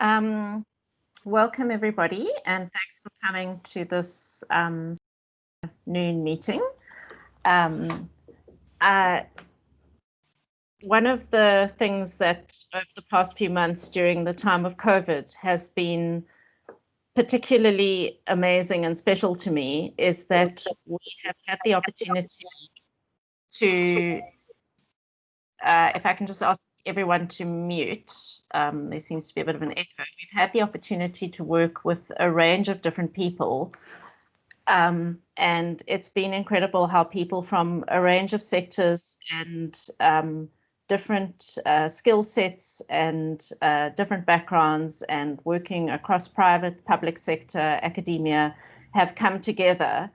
Welcome everybody, and thanks for coming to this noon meeting. One of the things that over the past few months during the time of COVID has been particularly amazing and special to me is that we have had the opportunity to, if I can just ask everyone to mute, there seems to be a bit of an echo. We've had the opportunity to work with a range of different people, and it's been incredible how people from a range of sectors and different skill sets and different backgrounds and working across private, public sector, academia have come together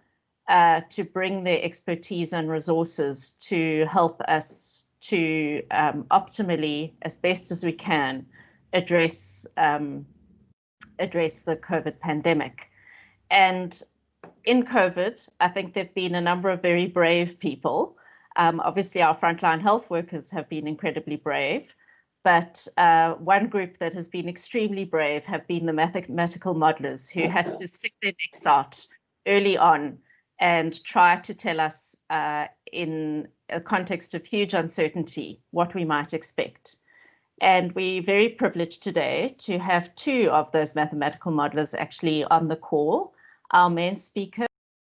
to bring their expertise and resources to help us to optimally, as best as we can, address the COVID pandemic. And in COVID, I think there have been a number of very brave people. Obviously, our frontline health workers have been incredibly brave, but one group that has been extremely brave have been the mathematical modelers who had to stick their necks out early on and try to tell us in a context of huge uncertainty what we might expect. And we're very privileged today to have two of those mathematical modelers actually on the call. Our main speaker,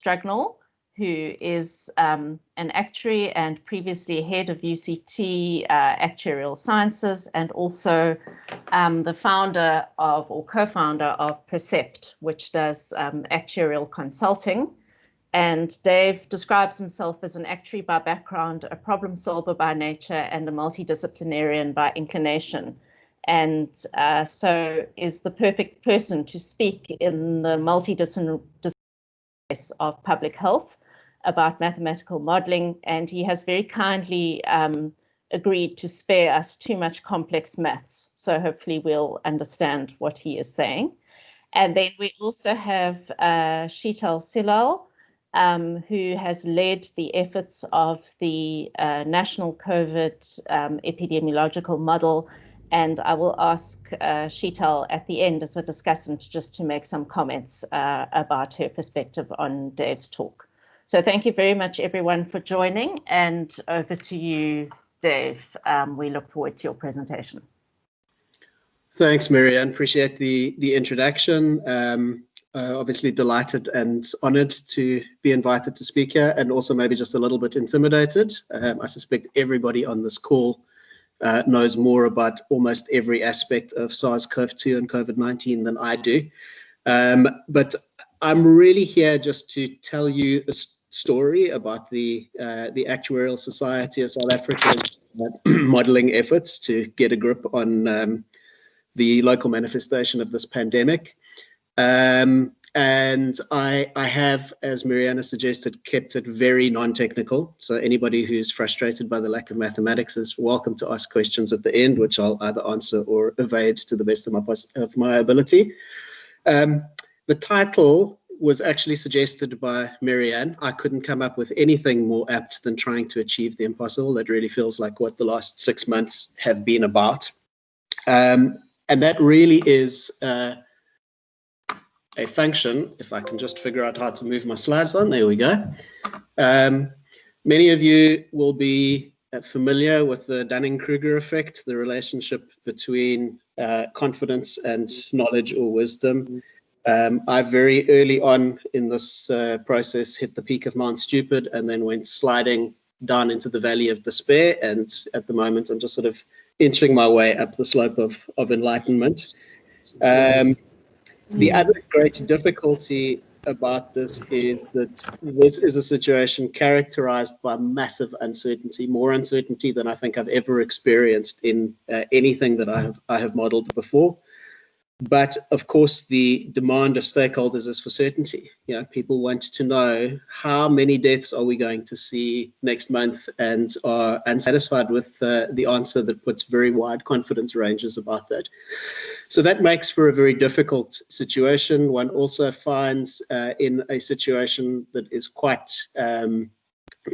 Strugnell, who is an actuary and previously head of UCT Actuarial Sciences, and also the founder of, or co-founder of Percept, which does actuarial consulting. And Dave describes himself as an actuary by background, a problem solver by nature, and a multidisciplinarian by inclination. And so is the perfect person to speak in the multidisciplinary space of public health about mathematical modeling. And he has very kindly agreed to spare us too much complex maths. So hopefully we'll understand what he is saying. And then we also have Sheetal Silal, who has led the efforts of the national COVID epidemiological model. And I will ask Sheetal at the end as a discussant just to make some comments about her perspective on Dave's talk. So thank you very much, everyone, for joining. And over to you, Dave. We look forward to your presentation. Thanks, Marianne. Appreciate the introduction. Obviously delighted and honored to be invited to speak here, and also maybe just a little bit intimidated. I suspect everybody on this call knows more about almost every aspect of SARS-CoV-2 and COVID-19 than I do. But I'm really here just to tell you a story about the Actuarial Society of South Africa's modeling efforts to get a grip on the local manifestation of this pandemic. And I have, as Mariana suggested, kept it very non-technical. So anybody who's frustrated by the lack of mathematics is welcome to ask questions at the end, which I'll either answer or evade to the best of my ability. The title was actually suggested by Marianne. I couldn't come up with anything more apt than trying to achieve the impossible. That really feels like what the last 6 months have been about. And that really is a function, if I can just figure out how to move my slides on, there we go. Many of you will be familiar with the Dunning-Kruger effect, the relationship between confidence and knowledge or wisdom. I very early on in this process hit the peak of Mount Stupid and then went sliding down into the valley of despair. And at the moment, I'm just sort of inching my way up the slope of enlightenment. The other great difficulty about this is that this is a situation characterized by massive uncertainty, more uncertainty than I think I've ever experienced in anything that I have modeled before. But of course, the demand of stakeholders is for certainty. You know, people want to know how many deaths are we going to see next month, and are unsatisfied with the answer that puts very wide confidence ranges about that. So that makes for a very difficult situation. One also finds in a situation that is quite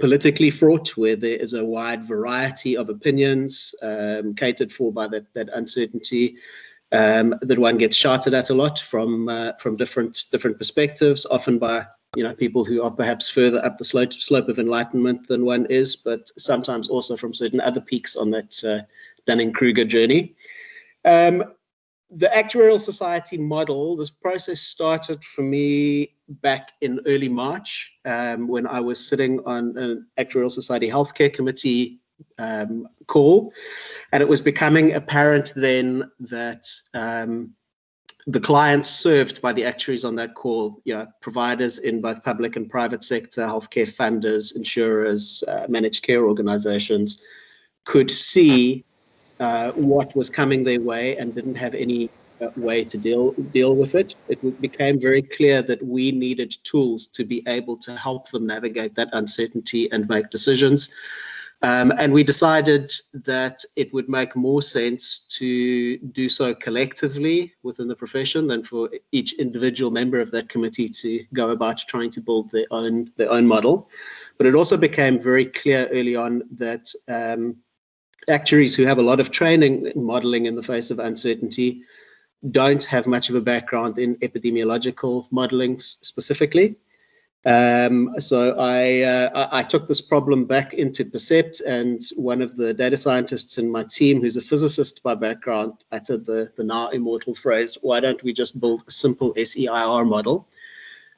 politically fraught, where there is a wide variety of opinions catered for by that uncertainty. that one gets shouted at a lot from different perspectives, often by people who are perhaps further up the slope of enlightenment than one is, but sometimes also from certain other peaks on that Dunning-Kruger journey. The Actuarial Society model, this process started for me back in early March when I was sitting on an Actuarial Society Healthcare Committee call, and it was becoming apparent then that the clients served by the actuaries on that call, providers in both public and private sector, healthcare funders, insurers, managed care organizations, could see what was coming their way and didn't have any way to deal with it. It became very clear that we needed tools to be able to help them navigate that uncertainty and make decisions. And we decided that it would make more sense to do so collectively within the profession than for each individual member of that committee to go about trying to build their own model. But it also became very clear early on that actuaries who have a lot of training in modeling in the face of uncertainty don't have much of a background in epidemiological modeling specifically. So I took this problem back into Percept, and one of the data scientists in my team, who's a physicist by background, uttered the now immortal phrase, why don't we just build a simple SEIR model?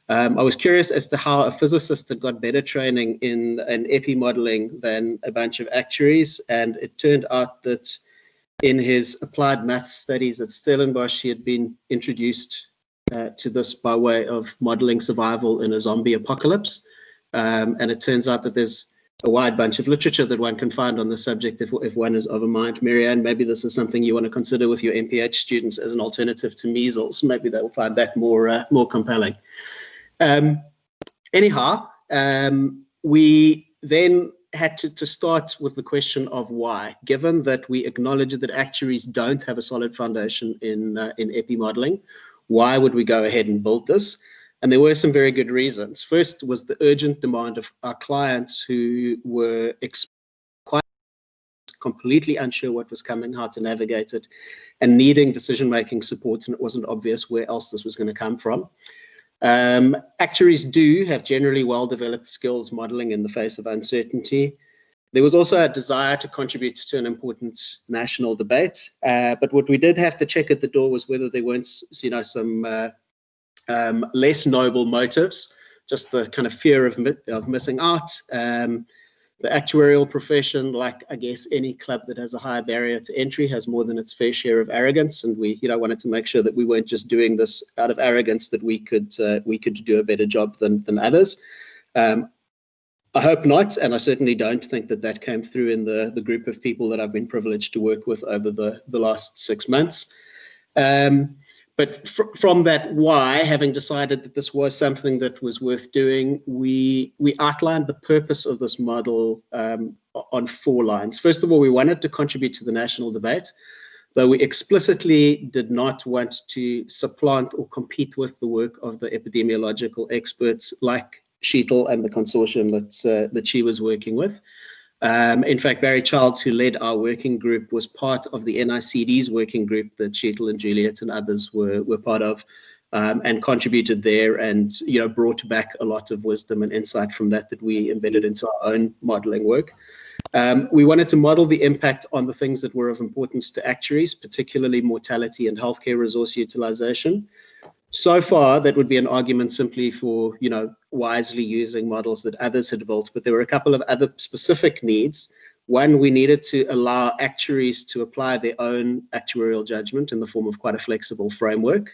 I was curious as to how a physicist had got better training in an epi modeling than a bunch of actuaries, and it turned out that in his applied maths studies at Stellenbosch, he had been introduced to this by way of modeling survival in a zombie apocalypse. And it turns out that there's a wide bunch of literature that one can find on the subject if one is of a mind. Marianne, maybe this is something you want to consider with your MPH students as an alternative to measles. Maybe they'll find that more compelling. Anyhow, we then had to start with the question of why, given that we acknowledge that actuaries don't have a solid foundation in epi modeling. Why would we go ahead and build this? And there were some very good reasons. First was the urgent demand of our clients who were quite completely unsure what was coming, how to navigate it, and needing decision-making support, and it wasn't obvious where else this was going to come from. Actuaries do have generally well-developed skills modeling in the face of uncertainty. There was also a desire to contribute to an important national debate, but what we did have to check at the door was whether there weren't, some less noble motives, just the kind of fear of missing out. The actuarial profession, like I guess any club that has a higher barrier to entry, has more than its fair share of arrogance, and we wanted to make sure that we weren't just doing this out of arrogance, that we could do a better job than others. I hope not, and I certainly don't think that came through in the group of people that I've been privileged to work with over the last 6 months. But from that why, having decided that this was something that was worth doing, we outlined the purpose of this model on 4 lines. First of all, we wanted to contribute to the national debate, though we explicitly did not want to supplant or compete with the work of the epidemiological experts like Sheetal and the consortium that she was working with. In fact, Barry Childs, who led our working group, was part of the NICD's working group that Sheetal and Juliet and others were part of, and contributed there, and brought back a lot of wisdom and insight from that we embedded into our own modeling work. We wanted to model the impact on the things that were of importance to actuaries, particularly mortality and healthcare resource utilization. So far, that would be an argument simply for, wisely using models that others had built, but there were a couple of other specific needs. One, we needed to allow actuaries to apply their own actuarial judgment in the form of quite a flexible framework.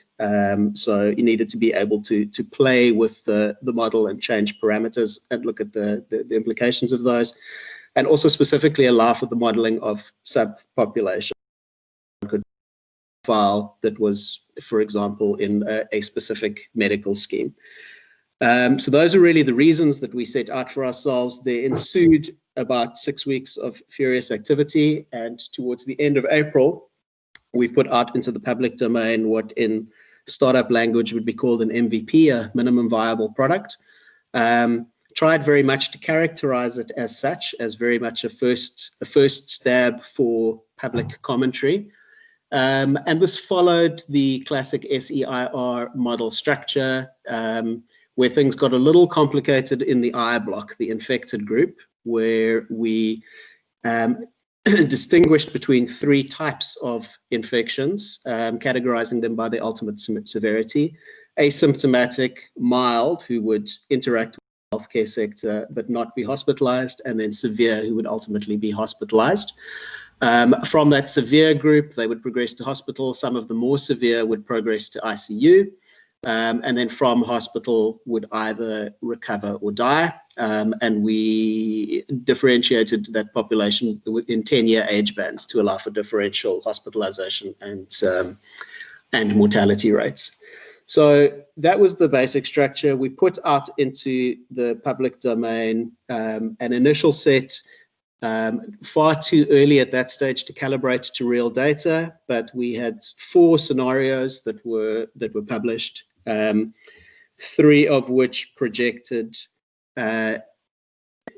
So you needed to be able to play with the model and change parameters and look at the implications of those, and also specifically allow for the modeling of subpopulation. File that was, for example, in a specific medical scheme. So those are really the reasons that we set out for ourselves. There ensued about 6 weeks of furious activity, and towards the end of April, we put out into the public domain what in startup language would be called an MVP, a minimum viable product. Tried very much to characterize it as such, as very much a first stab for public commentary. And this followed the classic SEIR model structure, where things got a little complicated in the I block, the infected group, where we distinguished between 3 types of infections, categorizing them by their ultimate severity: asymptomatic, mild, who would interact with the healthcare sector but not be hospitalized, and then severe, who would ultimately be hospitalized. From that severe group, they would progress to hospital. Some of the more severe would progress to ICU. And then from hospital would either recover or die. And we differentiated that population in 10-year age bands to allow for differential hospitalization and mortality rates. So that was the basic structure. We put out into the public domain an initial set, far too early at that stage to calibrate to real data, but we had 4 scenarios that were published, 3 of which projected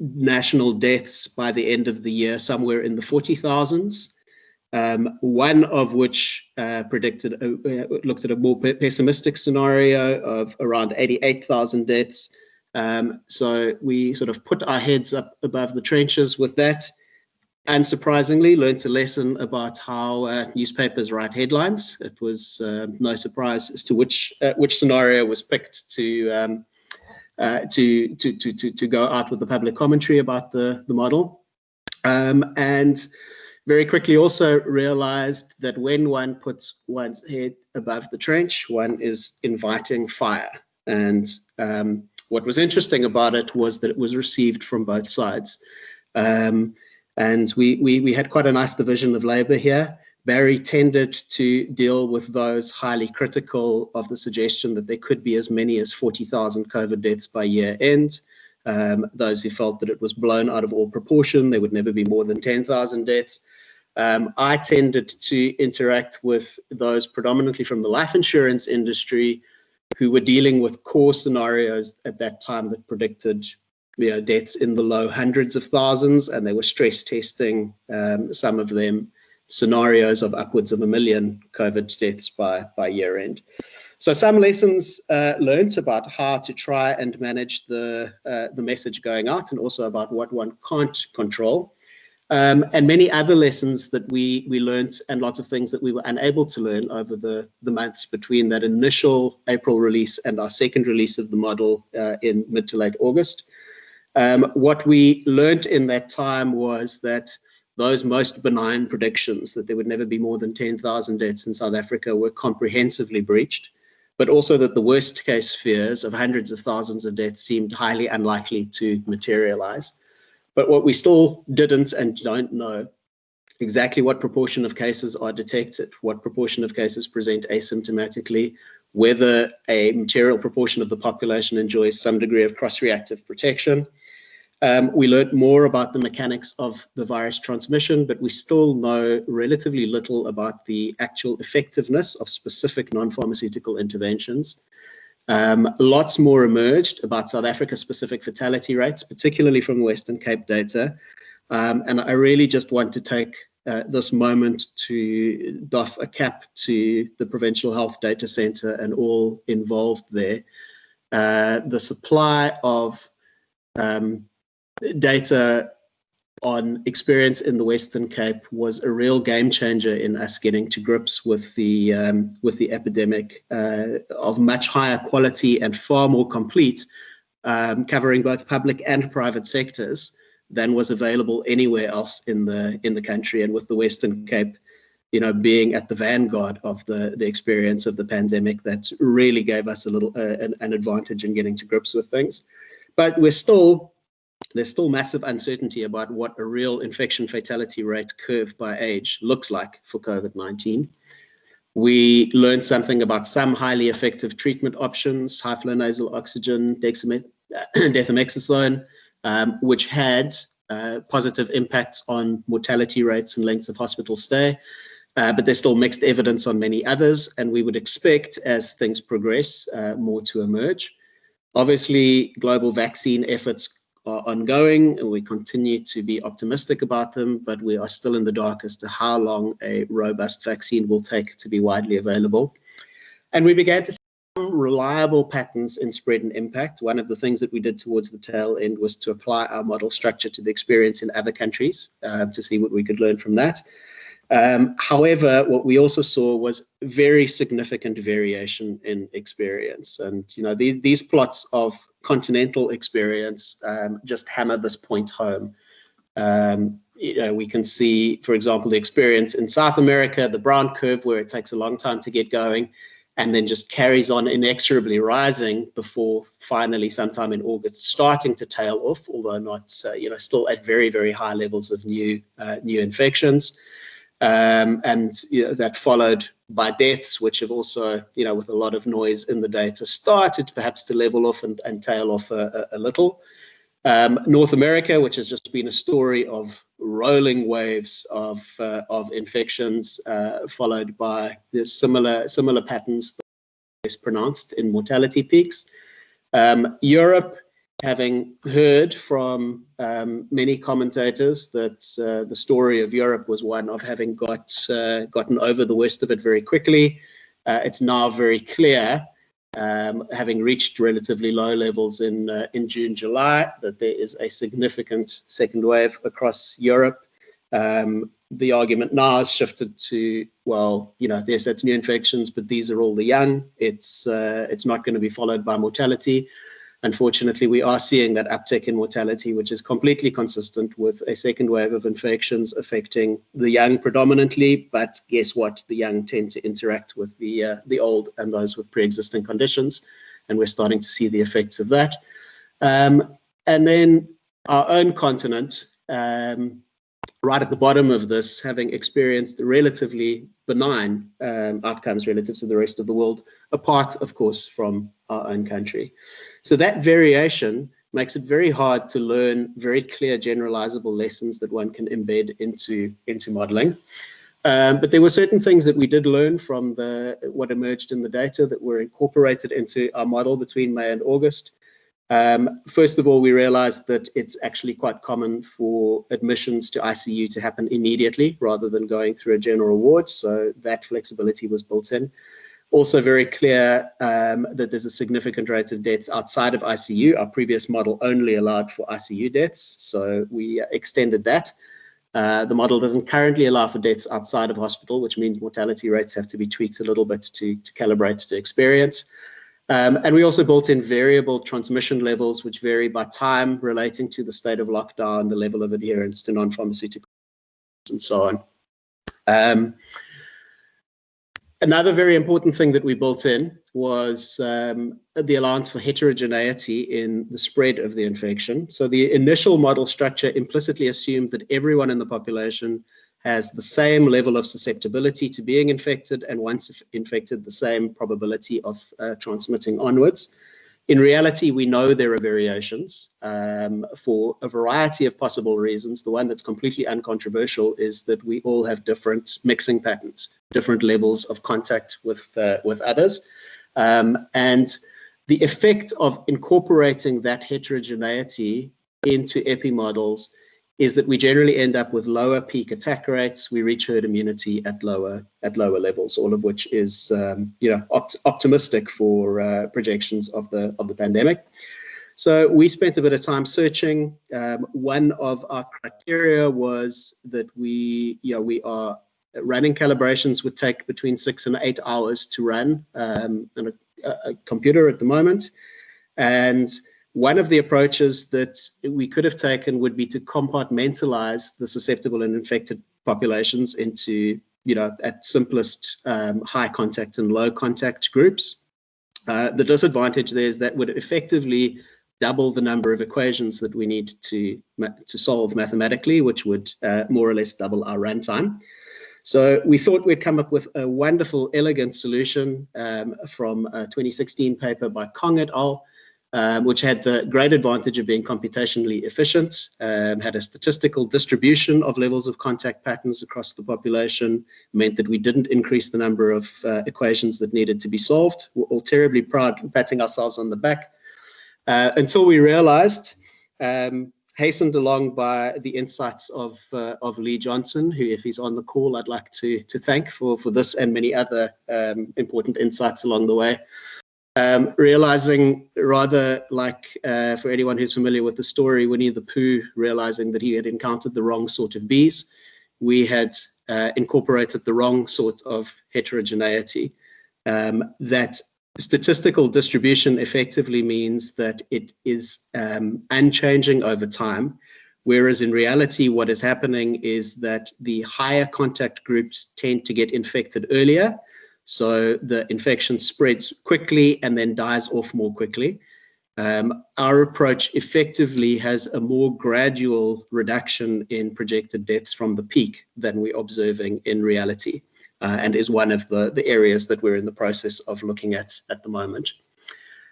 national deaths by the end of the year somewhere in the 40,000s. 1 of which looked at a more pessimistic scenario of around 88,000 deaths. So we sort of put our heads up above the trenches with that. Unsurprisingly, learned a lesson about how newspapers write headlines. It was no surprise as to which scenario was picked to go out with the public commentary about the model. And very quickly also realized that when one puts one's head above the trench, one is inviting fire. And what was interesting about it was that it was received from both sides. And we had quite a nice division of labor here. Barry tended to deal with those highly critical of the suggestion that there could be as many as 40,000 COVID deaths by year end. Those who felt that it was blown out of all proportion, there would never be more than 10,000 deaths. I tended to interact with those predominantly from the life insurance industry who were dealing with core scenarios at that time that predicted deaths in the low hundreds of thousands, and they were stress testing some of them scenarios of upwards of 1 million COVID deaths by year end. So some lessons learned about how to try and manage the message going out, and also about what one can't control. And many other lessons that we learned, and lots of things that we were unable to learn over the months between that initial April release and our second release of the model in mid to late August. What we learned in that time was that those most benign predictions, that there would never be more than 10,000 deaths in South Africa, were comprehensively breached, but also that the worst case fears of hundreds of thousands of deaths seemed highly unlikely to materialize. But what we still didn't and don't know exactly what proportion of cases are detected, what proportion of cases present asymptomatically, whether a material proportion of the population enjoys some degree of cross-reactive protection. We learned more about the mechanics of the virus transmission, but we still know relatively little about the actual effectiveness of specific non-pharmaceutical interventions. Lots more emerged about South Africa-specific fatality rates, particularly from Western Cape data. And I really just want to take this moment to doff a cap to the Provincial Health Data Centre and all involved there. The supply of data on experience in the Western Cape was a real game changer in us getting to grips with the epidemic of much higher quality and far more complete, covering both public and private sectors than was available anywhere else in the country. And with the Western Cape, being at the vanguard of the experience of the pandemic, that really gave us a little an advantage in getting to grips with things. But there's still massive uncertainty about what a real infection fatality rate curve by age looks like for COVID-19. We learned something about some highly effective treatment options, high flow nasal oxygen, dexamethasone, which had positive impacts on mortality rates and lengths of hospital stay. But there's still mixed evidence on many others, and we would expect, as things progress, more to emerge. Obviously, global vaccine efforts ongoing, and we continue to be optimistic about them, but we are still in the dark as to how long a robust vaccine will take to be widely available. And we began to see some reliable patterns in spread and impact. One of the things that we did towards the tail end was to apply our model structure to the experience in other countries to see what we could learn from that. However, what we also saw was very significant variation in experience. And, you know, these plots of continental experience just hammer this point home. You know, we can see, for example, the experience in South America, the brown curve, where it takes a long time to get going and then just carries on inexorably rising before finally sometime in August starting to tail off, although not, you know, still at very, very high levels of new infections. And you know, that followed by deaths, which have also, you know, with a lot of noise in the data, started perhaps to level off and tail off a little. North America, which has just been a story of rolling waves of infections, followed by the similar patterns less pronounced in mortality peaks. Europe, having heard from many commentators that the story of Europe was one of having gotten over the worst of it very quickly, it's now very clear, having reached relatively low levels in June, July, that there is a significant second wave across Europe. The argument now has shifted to, well, you know, yes, that's new infections, but these are all the young. It's not going to be followed by mortality. Unfortunately, we are seeing that uptick in mortality, which is completely consistent with a second wave of infections affecting the young predominantly. But guess what? The young tend to interact with the old and those with pre-existing conditions, and we're starting to see the effects of that. And then our own continent, right at the bottom of this, having experienced relatively benign outcomes relative to the rest of the world, apart, of course, from our own country. So that variation makes it very hard to learn very clear generalizable lessons that one can embed into modeling. But there were certain things that we did learn from what emerged in the data that were incorporated into our model between May and August. First of all, we realized that it's actually quite common for admissions to ICU to happen immediately rather than going through a general ward. So that flexibility was built in. Also very clear that there's a significant rate of deaths outside of ICU. Our previous model only allowed for ICU deaths, so we extended that. The model doesn't currently allow for deaths outside of hospital, which means mortality rates have to be tweaked a little bit to calibrate to experience. And we also built in variable transmission levels, which vary by time relating to the state of lockdown, the level of adherence to non-pharmaceutical and so on. Another very important thing that we built in was the allowance for heterogeneity in the spread of the infection. So the initial model structure implicitly assumed that everyone in the population has the same level of susceptibility to being infected, and once infected, the same probability of transmitting onwards. In reality, we know there are variations for a variety of possible reasons. The one that's completely uncontroversial is that we all have different mixing patterns, different levels of contact with others. And the effect of incorporating that heterogeneity into epi models is that we generally end up with lower peak attack rates. We reach herd immunity at lower levels, all of which is optimistic for projections of the pandemic. So we spent a bit of time searching. One of our criteria was that we are running calibrations would take between 6 and 8 hours to run on a computer at the moment, and one of the approaches that we could have taken would be to compartmentalize the susceptible and infected populations into, at simplest, high contact and low contact groups. The disadvantage there is that would effectively double the number of equations that we need to solve mathematically, which would more or less double our runtime. So we thought we'd come up with a wonderful, elegant solution from a 2016 paper by Kong et al., which had the great advantage of being computationally efficient, had a statistical distribution of levels of contact patterns across the population, meant that we didn't increase the number of equations that needed to be solved. We're all terribly proud, patting ourselves on the back, until we realized hastened along by the insights of Lee Johnson, who, if he's on the call, I'd like to thank for this and many other important insights along the way. Realizing, rather like for anyone who's familiar with the story, Winnie the Pooh realizing that he had encountered the wrong sort of bees, we had incorporated the wrong sort of heterogeneity. That statistical distribution effectively means that it is unchanging over time, whereas in reality what is happening is that the higher contact groups tend to get infected earlier, so the infection spreads quickly and then dies off more quickly. Our approach effectively has a more gradual reduction in projected deaths from the peak than we're observing in reality. And is one of the areas that we're in the process of looking at the moment.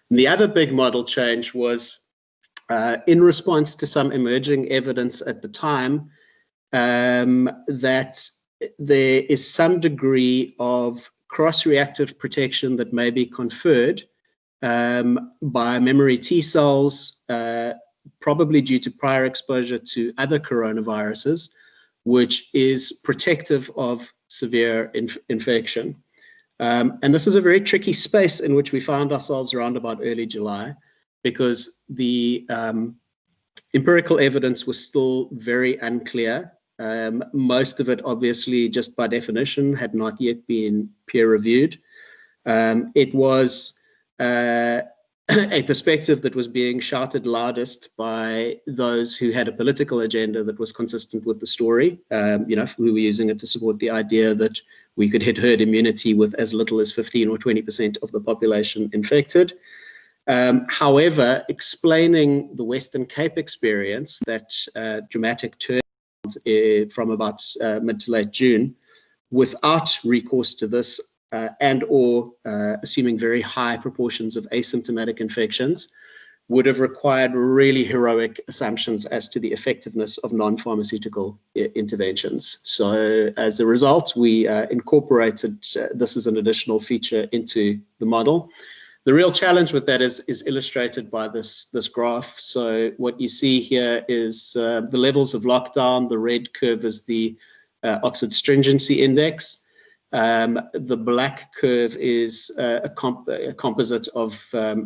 And the other big model change was in response to some emerging evidence at the time that there is some degree of cross-reactive protection that may be conferred by memory T cells, probably due to prior exposure to other coronaviruses, which is protective of severe infection. And this is a very tricky space in which we found ourselves around about early July, because the empirical evidence was still very unclear. Most of it, obviously, just by definition, had not yet been peer-reviewed. It was a perspective that was being shouted loudest by those who had a political agenda that was consistent with the story. We were using it to support the idea that we could hit herd immunity with as little as 15 or 20% of the population infected. However, explaining the Western Cape experience, that dramatic turn from about mid to late June, without recourse to this and or assuming very high proportions of asymptomatic infections, would have required really heroic assumptions as to the effectiveness of non-pharmaceutical interventions. So as a result, we incorporated this as an additional feature into the model. The real challenge with that is illustrated by this graph. So what you see here is the levels of lockdown. The red curve is the Oxford Stringency Index. The black curve is a composite of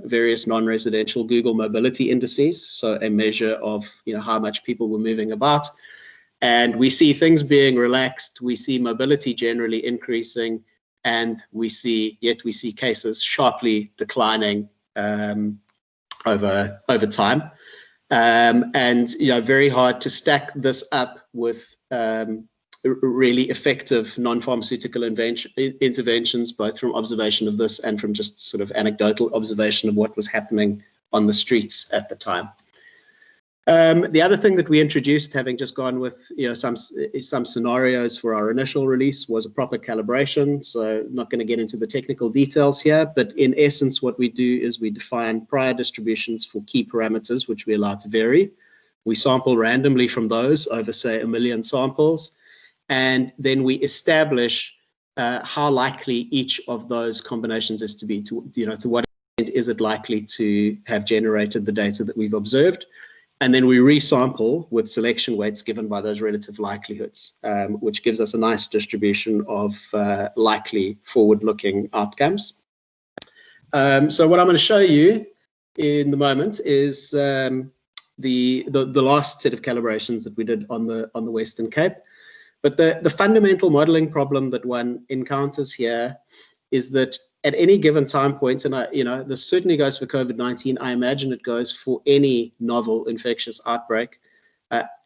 various non-residential Google mobility indices, so a measure of how much people were moving about. And we see things being relaxed, we see mobility generally increasing, and we see cases sharply declining over time. And very hard to stack this up with really effective non-pharmaceutical interventions, both from observation of this and from just sort of anecdotal observation of what was happening on the streets at the time. The other thing that we introduced, having just gone with some scenarios for our initial release, was a proper calibration. So I'm not going to get into the technical details here, but in essence what we do is we define prior distributions for key parameters which we allow to vary. We sample randomly from those over, say, 1 million samples. And then we establish how likely each of those combinations is to be, to what extent is it likely to have generated the data that we've observed. And then we resample with selection weights given by those relative likelihoods, which gives us a nice distribution of likely forward-looking outcomes. So what I'm going to show you in the moment is the last set of calibrations that we did on the Western Cape. But the fundamental modeling problem that one encounters here is that at any given time point, and this certainly goes for COVID-19, I imagine it goes for any novel infectious outbreak,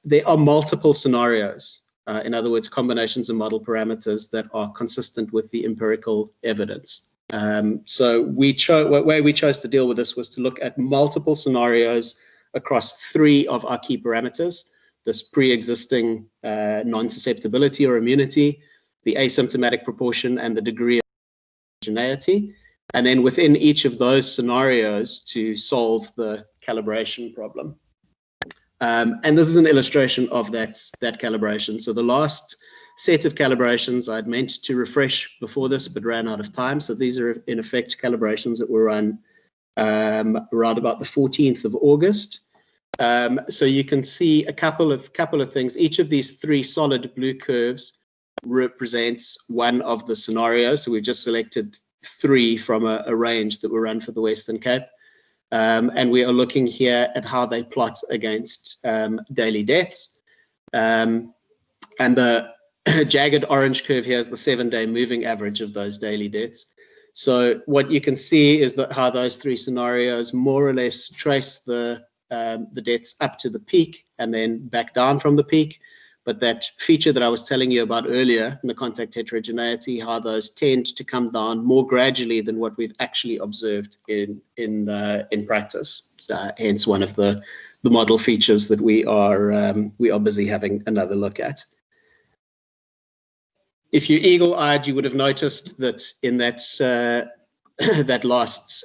there are multiple scenarios, in other words, combinations of model parameters that are consistent with the empirical evidence. So the way we chose to deal with this was to look at multiple scenarios across 3 of our key parameters: this pre-existing non-susceptibility or immunity, the asymptomatic proportion, and the degree of homogeneity. And then within each of those scenarios to solve the calibration problem. And this is an illustration of that calibration. So the last set of calibrations I'd meant to refresh before this, but ran out of time. So these are in effect calibrations that were run around about the 14th of August. So you can see a couple of things. Each of these three solid blue curves represents one of the scenarios. So we've just selected three from a range that were run for the Western Cape. And we are looking here at how they plot against daily deaths. And the jagged orange curve here is the 7-day moving average of those daily deaths. So what you can see is that how those three scenarios more or less trace the deaths up to the peak and then back down from the peak. But that feature that I was telling you about earlier in the contact heterogeneity, how those tend to come down more gradually than what we've actually observed in practice. So, hence one of the model features that we are busy having another look at. If you're eagle-eyed, you would have noticed that in that that last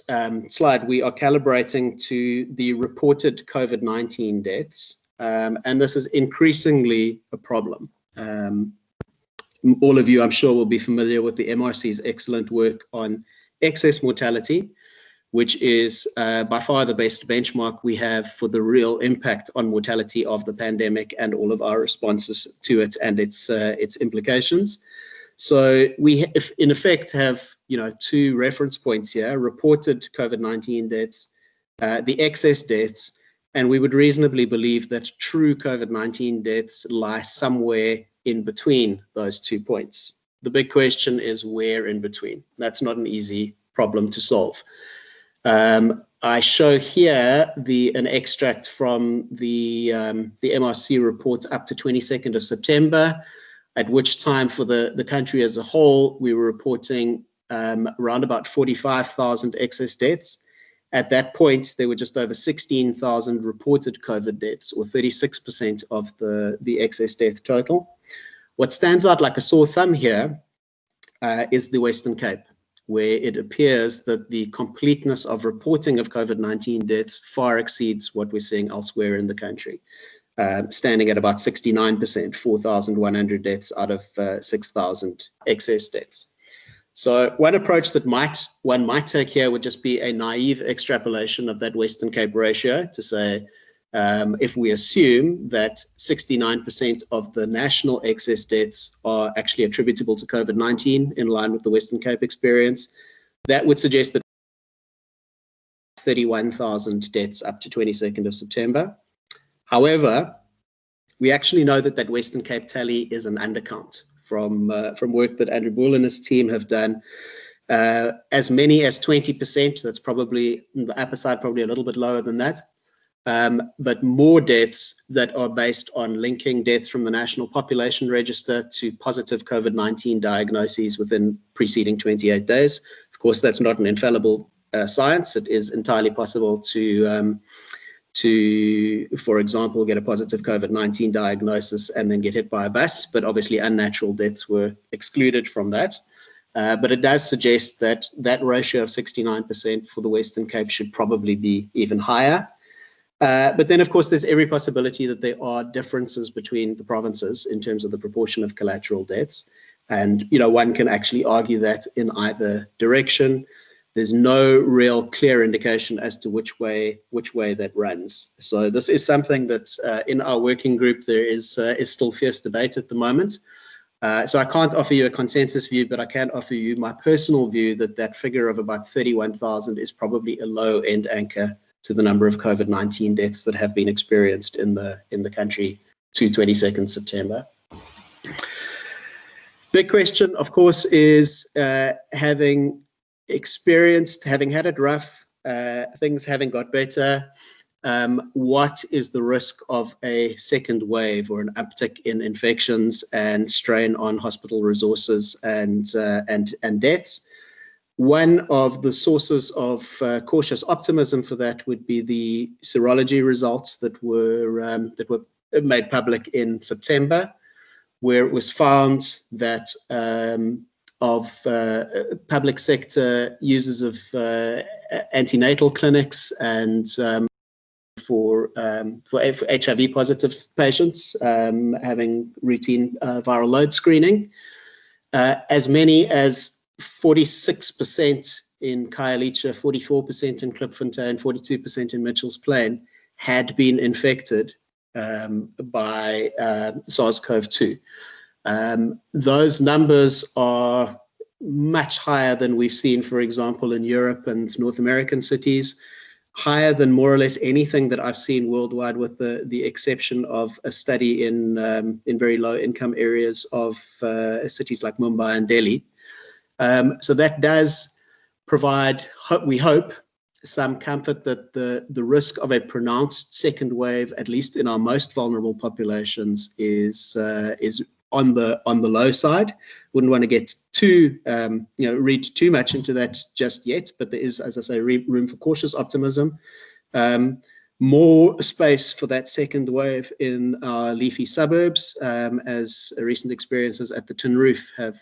slide, we are calibrating to the reported COVID-19 deaths. And this is increasingly a problem. All of you, I'm sure, will be familiar with the MRC's excellent work on excess mortality, which is by far the best benchmark we have for the real impact on mortality of the pandemic and all of our responses to it and its implications. So we, in effect, have two reference points here: reported COVID-19 deaths, the excess deaths. And we would reasonably believe that true COVID-19 deaths lie somewhere in between those 2 points. The big question is where in between. That's not an easy problem to solve. I show here an extract from the MRC report up to 22nd of September, at which time for the country as a whole, we were reporting around about 45,000 excess deaths. At that point, there were just over 16,000 reported COVID deaths, or 36% of the excess death total. What stands out like a sore thumb here is the Western Cape, where it appears that the completeness of reporting of COVID-19 deaths far exceeds what we're seeing elsewhere in the country, standing at about 69%, 4,100 deaths out of 6,000 excess deaths. So one approach that one might take here would just be a naive extrapolation of that Western Cape ratio to say, if we assume that 69% of the national excess deaths are actually attributable to COVID-19 in line with the Western Cape experience, that would suggest that 31,000 deaths up to 22nd of September. However, we actually know that Western Cape tally is an undercount from work that Andrew Bull and his team have done. As many as 20%, that's probably on the upper side, probably a little bit lower than that, but more deaths that are based on linking deaths from the National Population Register to positive COVID-19 diagnoses within preceding 28 days. Of course, that's not an infallible science. It is entirely possible to, for example, get a positive COVID-19 diagnosis and then get hit by a bus, but obviously unnatural deaths were excluded from that. But it does suggest that ratio of 69% for the Western Cape should probably be even higher. But then, of course, there's every possibility that there are differences between the provinces in terms of the proportion of collateral deaths. And, one can actually argue that in either direction. There's no real clear indication as to which way that runs. So this is something that in our working group there is still fierce debate at the moment. So I can't offer you a consensus view, but I can offer you my personal view that figure of about 31,000 is probably a low-end anchor to the number of COVID-19 deaths that have been experienced in the country to 22nd September. Big question, of course, is having had it rough, things having got better, what is the risk of a second wave or an uptick in infections and strain on hospital resources and deaths? One of the sources of cautious optimism for that would be the serology results that were made public in September, where it was found that of public sector users of antenatal clinics and for HIV positive patients having routine viral load screening. As many as 46% in Khayelitsha, 44% in Klipfontein, 42% in Mitchells Plain had been infected by SARS-CoV-2. Those numbers are much higher than we've seen, for example, in Europe and North American cities, higher than more or less anything that I've seen worldwide, with the exception of a study in very low income areas of cities like Mumbai and Delhi. So that does provide, we hope, some comfort that the risk of a pronounced second wave, at least in our most vulnerable populations, is on the low side. Wouldn't want to get too read too much into that just yet, but there is, as I say, room for cautious optimism. More space for that second wave in our leafy suburbs, as recent experiences at the Tin Roof have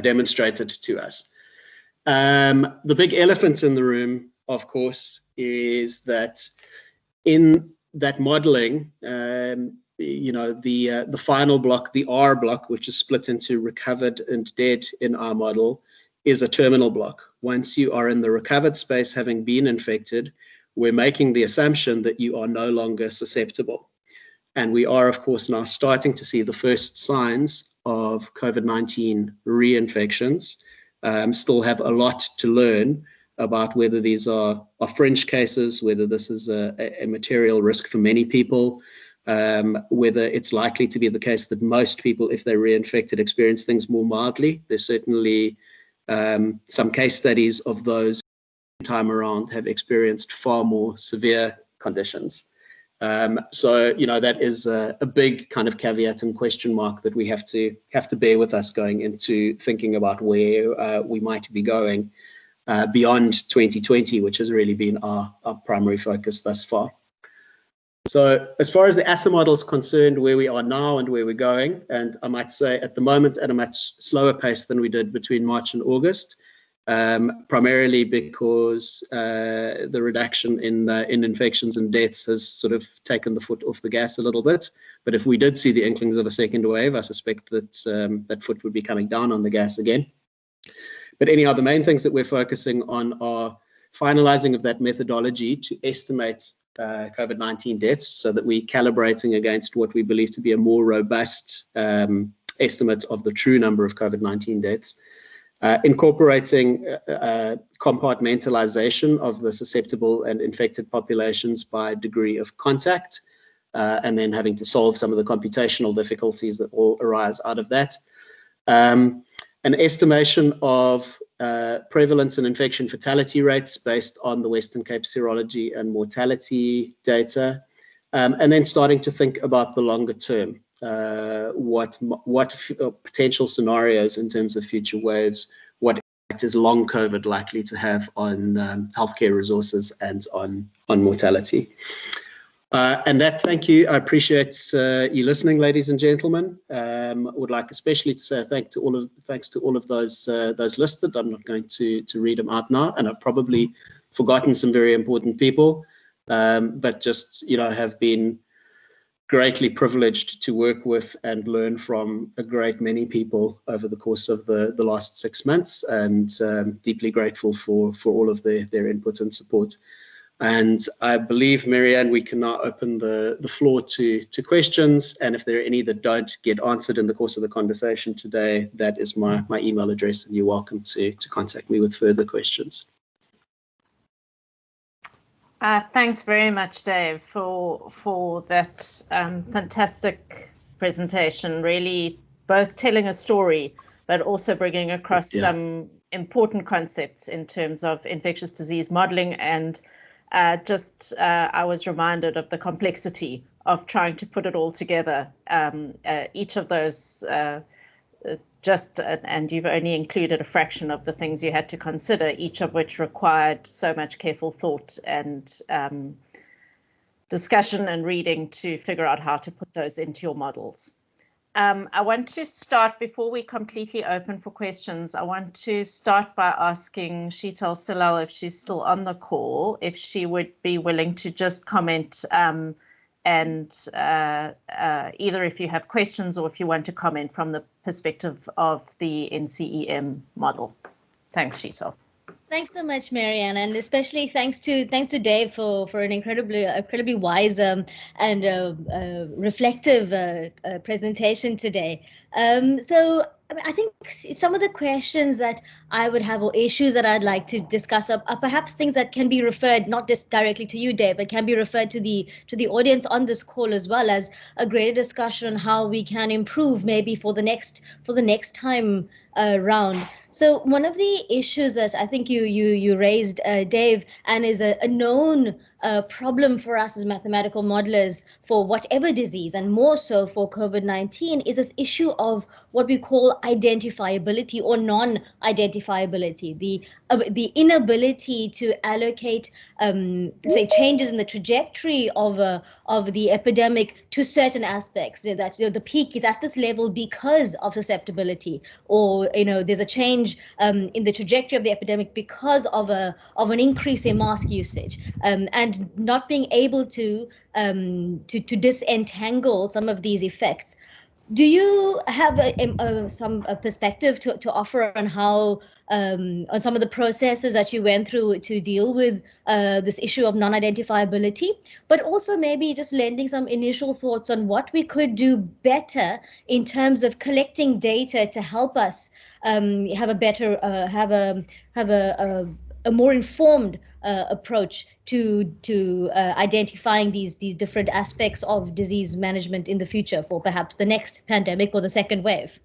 demonstrated to us. The big elephant in the room, of course, is that in that modeling, the final block, the R block, which is split into recovered and dead in our model, is a terminal block. Once you are in the recovered space, having been infected, we're making the assumption that you are no longer susceptible. And we are, of course, now starting to see the first signs of COVID-19 reinfections. Still have a lot to learn about whether these are fringe cases, whether this is a material risk for many people, whether it's likely to be the case that most people, if they're reinfected, experience things more mildly. There's certainly some case studies of those time around have experienced far more severe conditions. So that is a big kind of caveat and question mark that we have to bear with us going into thinking about where we might be going beyond 2020, which has really been our primary focus thus far. So as far as the ASA model is concerned, where we are now and where we're going, and I might say at the moment at a much slower pace than we did between March and August, primarily because the reduction in infections and deaths has sort of taken the foot off the gas a little bit. But if we did see the inklings of a second wave, I suspect that that foot would be coming down on the gas again. But anyhow, the main things that we're focusing on are finalizing of that methodology to estimate COVID-19 deaths, so that we're calibrating against what we believe to be a more robust estimate of the true number of COVID-19 deaths. Incorporating compartmentalization of the susceptible and infected populations by degree of contact, and then having to solve some of the computational difficulties that will arise out of that. An estimation of prevalence and infection fatality rates based on the Western Cape serology and mortality data, and then starting to think about the longer term. What potential scenarios in terms of future waves, what impact is long COVID likely to have on healthcare resources and on mortality. And that, thank you. I appreciate you listening, ladies and gentlemen. Would like especially to say thanks to all of those listed. I'm not going to read them out now, and I've probably forgotten some very important people, but just have been greatly privileged to work with and learn from a great many people over the course of the last 6 months, and deeply grateful for all of their input and support. And I believe, Marianne, we can now open the floor to questions, and if there are any that don't get answered in the course of the conversation today, that is my email address, and you're welcome to contact me with further questions. Thanks very much, Dave, for that fantastic presentation, really both telling a story, but also bringing across some important concepts in terms of infectious disease modeling. And I was reminded of the complexity of trying to put it all together. Each of those and you've only included a fraction of the things you had to consider, each of which required so much careful thought and discussion and reading to figure out how to put those into your models. I want to start, before we completely open for questions, I want to start by asking Sheetal Salal, if she's still on the call, if she would be willing to just comment and either if you have questions or if you want to comment from the perspective of the NCEM model. Thanks, Sheetal. Thanks so much, Marianne, and especially thanks to Dave for an incredibly wise and reflective presentation today. So I think some of the questions that I would have, or issues that I'd like to discuss, are perhaps things that can be referred not just directly to you, Dave, but can be referred to the audience on this call, as well as a greater discussion on how we can improve maybe for the next time round. So one of the issues that I think you raised, Dave, and is a known problem for us as mathematical modelers for whatever disease, and more so for COVID-19, is this issue of what we call identifiability or non-identifiability, the inability to allocate, say, changes in the trajectory of the epidemic to certain aspects. That the peak is at this level because of susceptibility, or there's a change in the trajectory of the epidemic because of an increase in mask usage, and not being able to disentangle some of these effects. Do you have some perspective to offer on how on some of the processes that you went through to deal with this issue of non-identifiability, but also maybe just lending some initial thoughts on what we could do better in terms of collecting data to help us have a better have a more informed approach to identifying these different aspects of disease management in the future for perhaps the next pandemic or the second wave?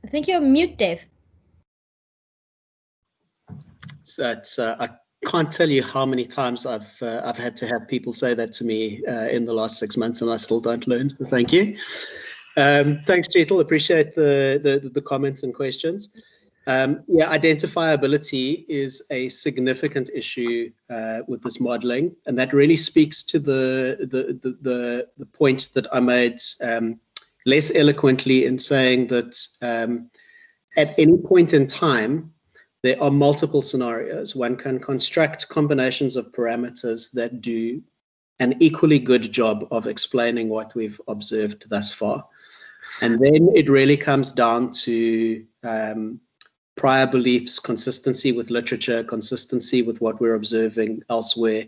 I think you're mute, Dave. So I can't tell you how many times I've had to have people say that to me in the last 6 months, and I still don't learn. So thank you. Thanks, Chetal. Appreciate the comments and questions. Yeah, identifiability is a significant issue with this modeling, and that really speaks to the point that I made less eloquently in saying that at any point in time, there are multiple scenarios. One can construct combinations of parameters that do an equally good job of explaining what we've observed thus far. And then it really comes down to prior beliefs, consistency with literature, consistency with what we're observing elsewhere,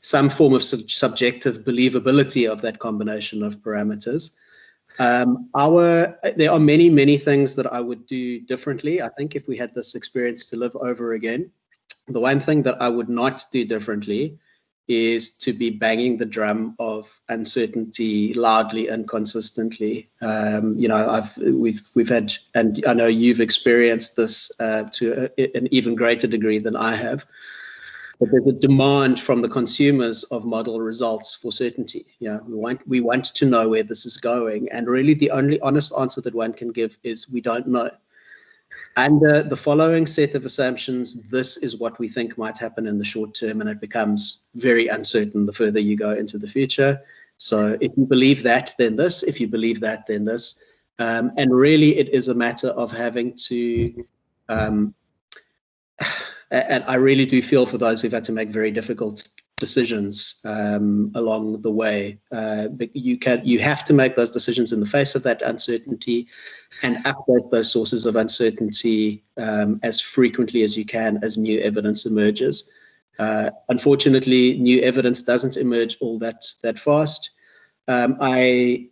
some form of subjective believability of that combination of parameters. There are many things that I would do differently. I think if we had this experience to live over again, the one thing that I would not do differently is to be banging the drum of uncertainty loudly and consistently. We've had, and I know you've experienced this to an even greater degree than I have. But there's a demand from the consumers of model results for certainty. We want to know where this is going, and really the only honest answer that one can give is we don't know. Under the following set of assumptions, this is what we think might happen in the short term, and it becomes very uncertain the further you go into the future. So if you believe that, then this. If you believe that, then this. And really, it is a matter of having to. And I really do feel for those who've had to make very difficult decisions along the way. But you have to make those decisions in the face of that uncertainty, and update those sources of uncertainty as frequently as you can as new evidence emerges. Unfortunately, new evidence doesn't emerge all that fast. I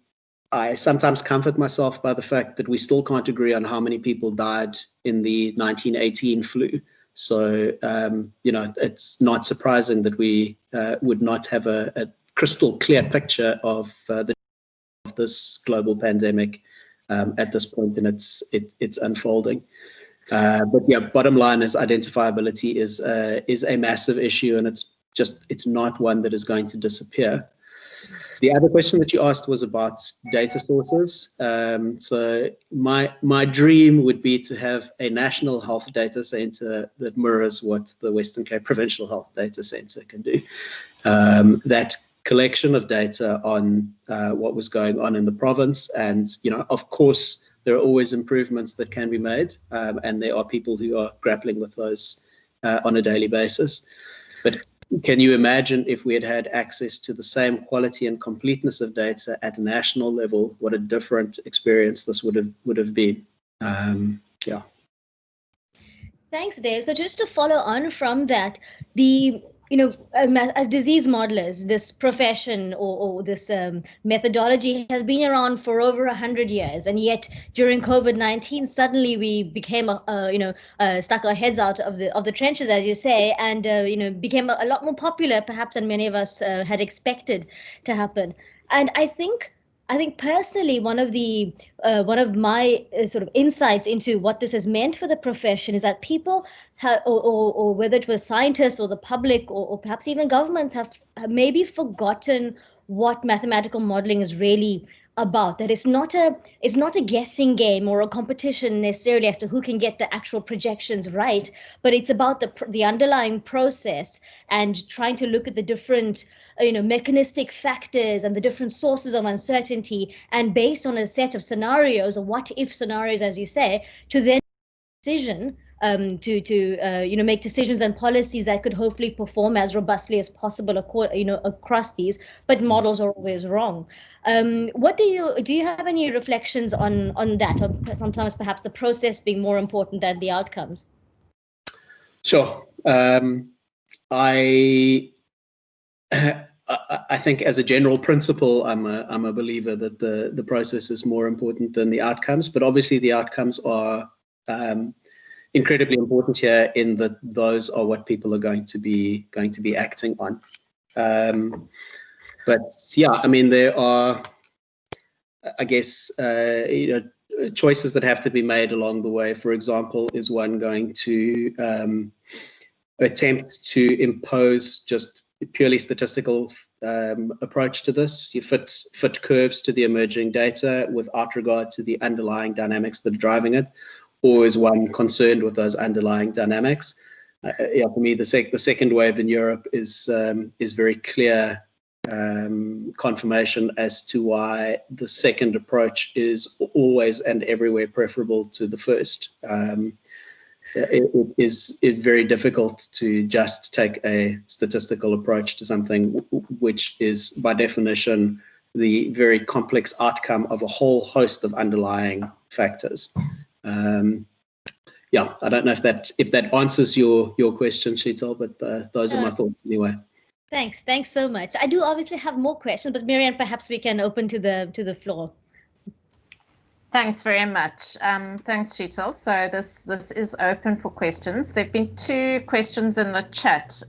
sometimes comfort myself by the fact that we still can't agree on how many people died in the 1918 flu. So, it's not surprising that we would not have a crystal clear picture of this global pandemic at this point in its unfolding. But yeah, bottom line is identifiability is a massive issue, and it's not one that is going to disappear. The other question that you asked was about data sources. So my dream would be to have a national health data center that mirrors what the Western Cape Provincial Health Data Center can do. That collection of data on what was going on in the province, and of course there are always improvements that can be made, and there are people who are grappling with those on a daily basis. But can you imagine if we had had access to the same quality and completeness of data at a national level, what a different experience this would have been. Yeah. Thanks, Dave. So just to follow on from that, as disease modelers, this profession or this methodology has been around for over 100 years, and yet during COVID-19, suddenly we became stuck our heads out of the trenches, as you say, and became a lot more popular, perhaps, than many of us had expected to happen. And I think personally, one of my sort of insights into what this has meant for the profession is that people have, or whether it was scientists or the public or perhaps even governments, have maybe forgotten what mathematical modeling is really about. That it's not a guessing game or a competition necessarily as to who can get the actual projections right, but it's about the underlying process and trying to look at the different mechanistic factors and the different sources of uncertainty, and based on a set of scenarios, or what if scenarios, as you say, to then decision to make decisions and policies that could hopefully perform as robustly as possible across these, but models are always wrong. What do you have any reflections on that, or sometimes perhaps the process being more important than the outcomes? Sure. I think as a general principle, I'm a believer that the process is more important than the outcomes, but obviously the outcomes are incredibly important here, in that those are what people are going to be acting on. But yeah, I mean, there are, I guess, choices that have to be made along the way. For example, is one going to attempt to impose just purely statistical approach to this? You fit curves to the emerging data without regard to the underlying dynamics that are driving it, or is one concerned with those underlying dynamics? For me, the second wave in Europe is very clear confirmation as to why the second approach is always and everywhere preferable to the first. It is very difficult to just take a statistical approach to something which is, by definition, the very complex outcome of a whole host of underlying factors. I don't know if that answers your question, Sheetal, but those are my thoughts anyway. Thanks so much. I do obviously have more questions, but Marianne, perhaps we can open to the floor. Thanks very much. Thanks, Sheetal. So this is open for questions. There have been 2 questions in the chat,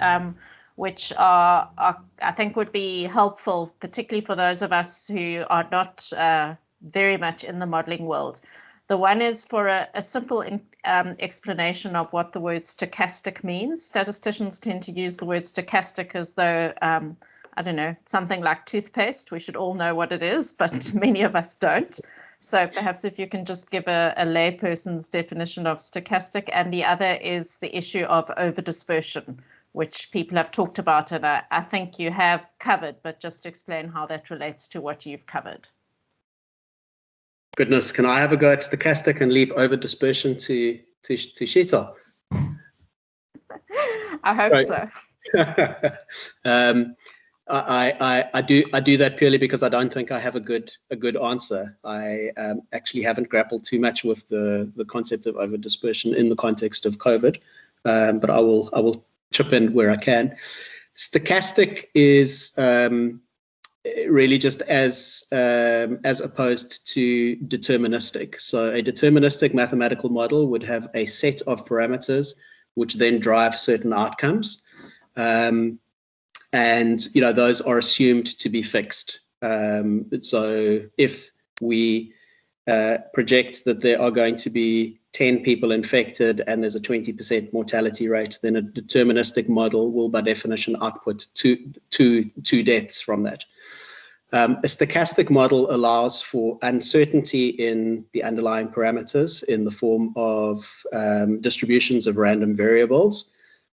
which are I think would be helpful, particularly for those of us who are not very much in the modeling world. The one is for a simple explanation of what the word stochastic means. Statisticians tend to use the word stochastic as though, I don't know, something like toothpaste. We should all know what it is, but many of us don't. So perhaps if you can just give a layperson's definition of stochastic. And the other is the issue of over-dispersion, which people have talked about, and I think you have covered, but just explain how that relates to what you've covered. Goodness, can I have a go at stochastic and leave over-dispersion to Sheetal? I hope so. I do that purely because I don't think I have a good answer. I actually haven't grappled too much with the concept of over-dispersion in the context of COVID, but I will chip in where I can. Stochastic is really just as opposed to deterministic. So a deterministic mathematical model would have a set of parameters which then drive certain outcomes. And those are assumed to be fixed. So if we project that there are going to be 10 people infected and there's a 20% mortality rate, then a deterministic model will by definition output two deaths from that. A stochastic model allows for uncertainty in the underlying parameters in the form of distributions of random variables,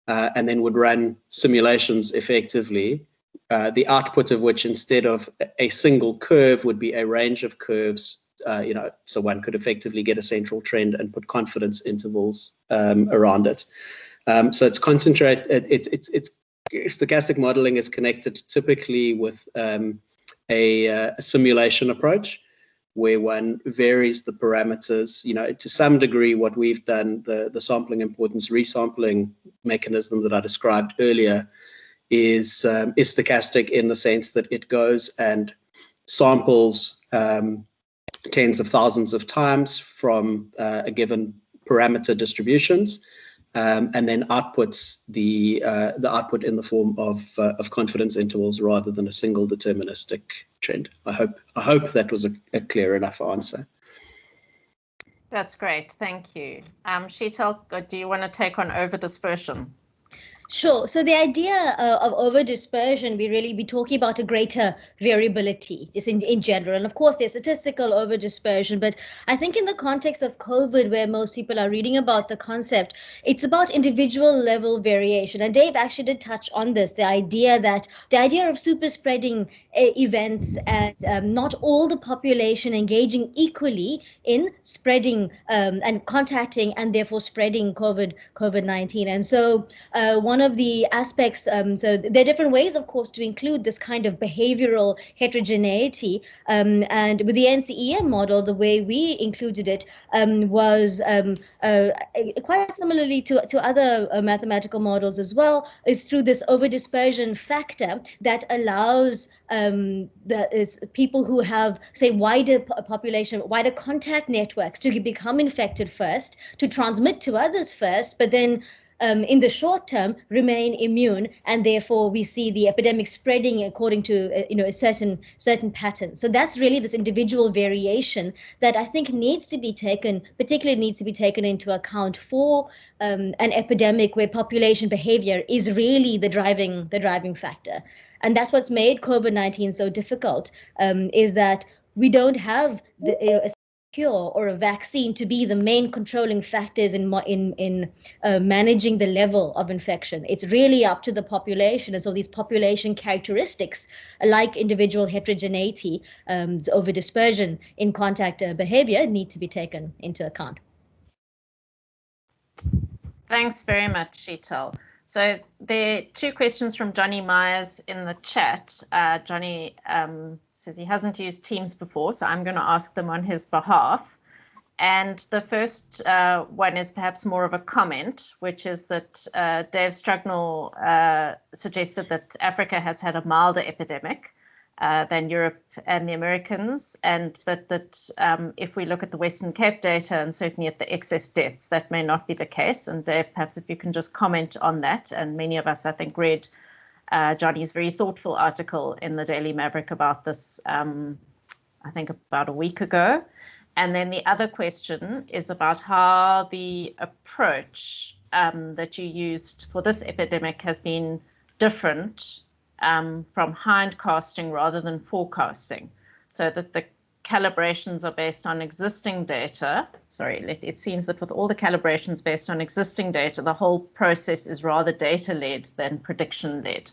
and then would run simulations effectively, the output of which, instead of a single curve, would be a range of curves. So one could effectively get a central trend and put confidence intervals around it. So it's stochastic modeling is connected typically with a simulation approach, where one varies the parameters. To some degree, what we've done, the sampling importance resampling mechanism that I described earlier, is stochastic in the sense that it goes and samples tens of thousands of times from a given parameter distributions, and then outputs the output in the form of confidence intervals rather than a single deterministic trend. I hope that was a clear enough answer. That's great, thank you. Sheetal, do you want to take on overdispersion? Sure. So the idea of over-dispersion, we really be talking about a greater variability just in general. And of course, there's statistical over-dispersion, but I think in the context of COVID, where most people are reading about the concept, it's about individual level variation. And Dave actually did touch on this, the idea of super spreading events and not all the population engaging equally in spreading and contacting and therefore spreading COVID-19. And so one of the aspects, so there are different ways, of course, to include this kind of behavioral heterogeneity. And with the NCEM model, the way we included it was quite similarly to other mathematical models as well, is through this over-dispersion factor that allows people who have, say, wider population, wider contact networks to become infected first, to transmit to others first, but then in the short term remain immune, and therefore we see the epidemic spreading according to a certain pattern. So that's really this individual variation that I think particularly needs to be taken into account for an epidemic where population behavior is really the driving factor. And that's what's made COVID-19 so difficult, is that we don't have a cure or a vaccine to be the main controlling factors in managing the level of infection. It's really up to the population. And so these population characteristics, like individual heterogeneity, over dispersion in contact behavior, need to be taken into account. Thanks very much, Sheetal. So there are two questions from Johnny Myers in the chat. Johnny says he hasn't used Teams before, so I'm going to ask them on his behalf. And the first one is perhaps more of a comment, which is that Dave Strugnell suggested that Africa has had a milder epidemic than Europe and the Americans, but that if we look at the Western Cape data and certainly at the excess deaths, that may not be the case. And Dave, perhaps if you can just comment on that. And many of us, I think, read Johnny's very thoughtful article in the Daily Maverick about this, I think about a week ago. And then the other question is about how the approach that you used for this epidemic has been different from hindcasting rather than forecasting, so that the calibrations are based on existing data. It seems that with all the calibrations based on existing data, the whole process is rather data-led than prediction-led.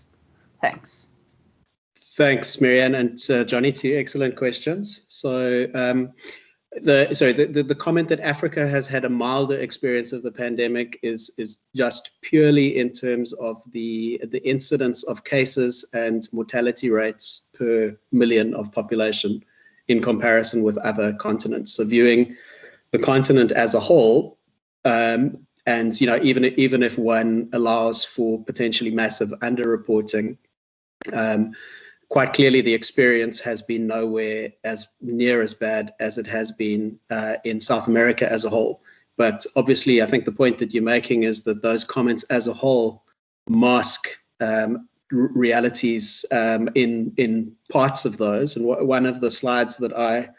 Thanks. Thanks, Marianne and Johnny, two excellent questions. So the comment that Africa has had a milder experience of the pandemic is just purely in terms of the incidence of cases and mortality rates per million of population in comparison with other continents. So viewing the continent as a whole, and even if one allows for potentially massive underreporting, quite clearly, the experience has been nowhere as near as bad as it has been in South America as a whole. But obviously, I think the point that you're making is that those comments as a whole mask realities in parts of those. And one of the slides that I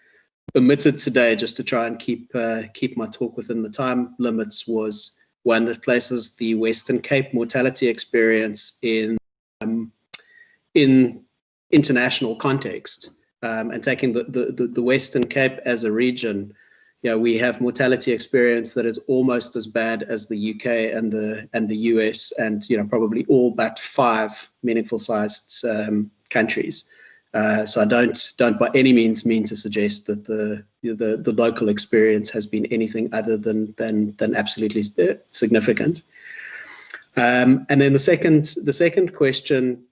omitted today, just to try and keep my talk within the time limits, was one that places the Western Cape mortality experience in international context, and taking the Western Cape as a region. We have mortality experience that is almost as bad as the UK and the US, and probably all but 5 meaningful sized countries. So I don't by any means mean to suggest that the local experience has been anything other than absolutely significant. And then the second question,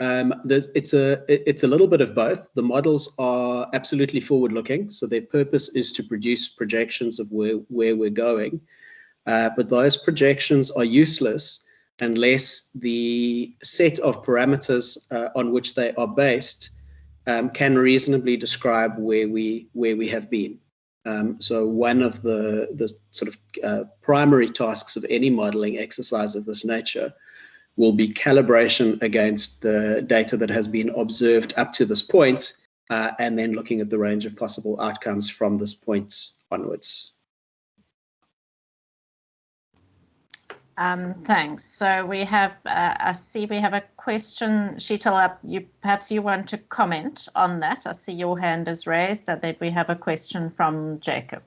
it's a little bit of both. The models are absolutely forward-looking, so their purpose is to produce projections of where we're going. But those projections are useless unless the set of parameters on which they are based can reasonably describe where we have been. So one of the sort of primary tasks of any modeling exercise of this nature will be calibration against the data that has been observed up to this point, and then looking at the range of possible outcomes from this point onwards. Thanks. So we have, I see we have a question. Sheetal, perhaps you want to comment on that. I see your hand is raised, and then we have a question from Jacob.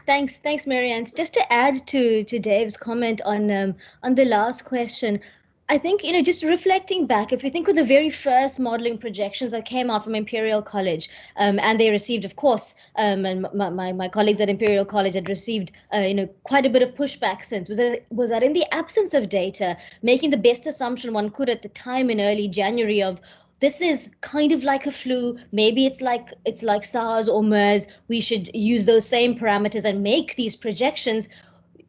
Thanks, Marianne. Just to add to Dave's comment on the last question, I think, just reflecting back, if you think of the very first modeling projections that came out from Imperial College, and they received, of course, and my colleagues at Imperial College had received, quite a bit of pushback since, was that in the absence of data, making the best assumption one could at the time in early January of, this is kind of like a flu. Maybe it's like SARS or MERS. We should use those same parameters and make these projections.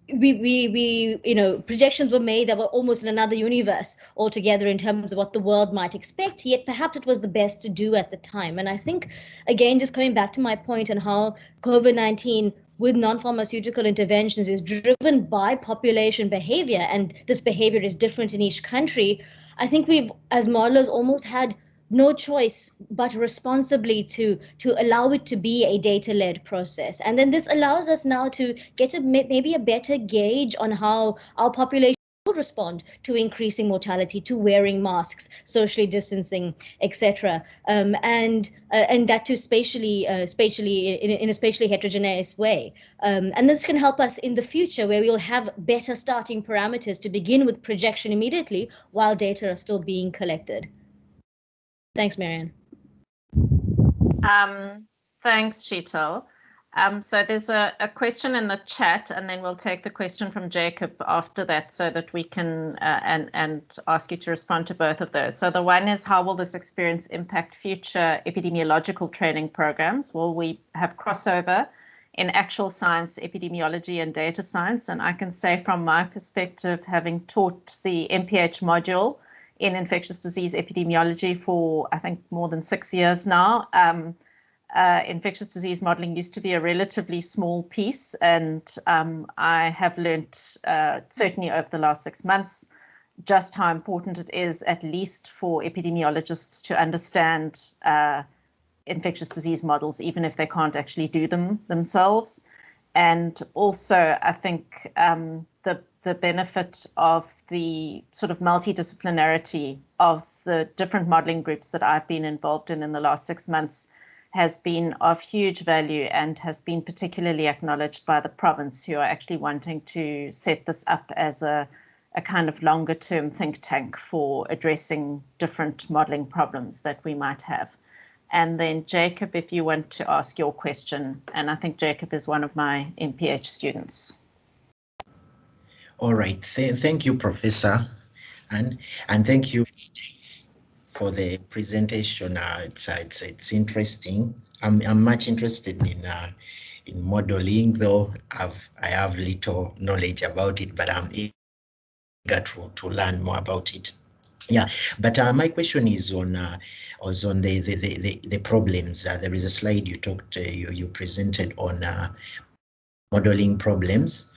Projections were made that were almost in another universe altogether in terms of what the world might expect, yet perhaps it was the best to do at the time. And I think, again, just coming back to my point on how COVID-19 with non-pharmaceutical interventions is driven by population behavior, and this behavior is different in each country, I think we've, as modelers, almost had no choice but responsibly to allow it to be a data-led process. And then this allows us now to get maybe a better gauge on how our population will respond to increasing mortality, to wearing masks, socially distancing, etc. And that too spatially in a spatially heterogeneous way. And this can help us in the future, where we'll have better starting parameters to begin with projection immediately while data are still being collected. Thanks, Marianne. Thanks, Sheetal. So there's a question in the chat, and then we'll take the question from Jacob after that, so that we can and ask you to respond to both of those. So the one is, how will this experience impact future epidemiological training programs? Will we have crossover in actual science, epidemiology, and data science? And I can say from my perspective, having taught the MPH module in infectious disease epidemiology for, I think, more than 6 years now. Infectious disease modeling used to be a relatively small piece, and I have learned, certainly over the last 6 months, just how important it is, at least for epidemiologists, to understand infectious disease models, even if they can't actually do them themselves. And also, I think the benefit of the sort of multidisciplinarity of the different modeling groups that I've been involved in the last 6 months has been of huge value, and has been particularly acknowledged by the province, who are actually wanting to set this up as a kind of longer term think tank for addressing different modeling problems that we might have. And then Jacob, if you want to ask your question, and I think Jacob is one of my MPH students. All right, thank you, Professor, and thank you for the presentation. It's interesting. I'm much interested in modeling, though I have little knowledge about it, but I'm eager to learn more about it. Yeah, but my question is on the problems. There is a slide you presented on modeling problems,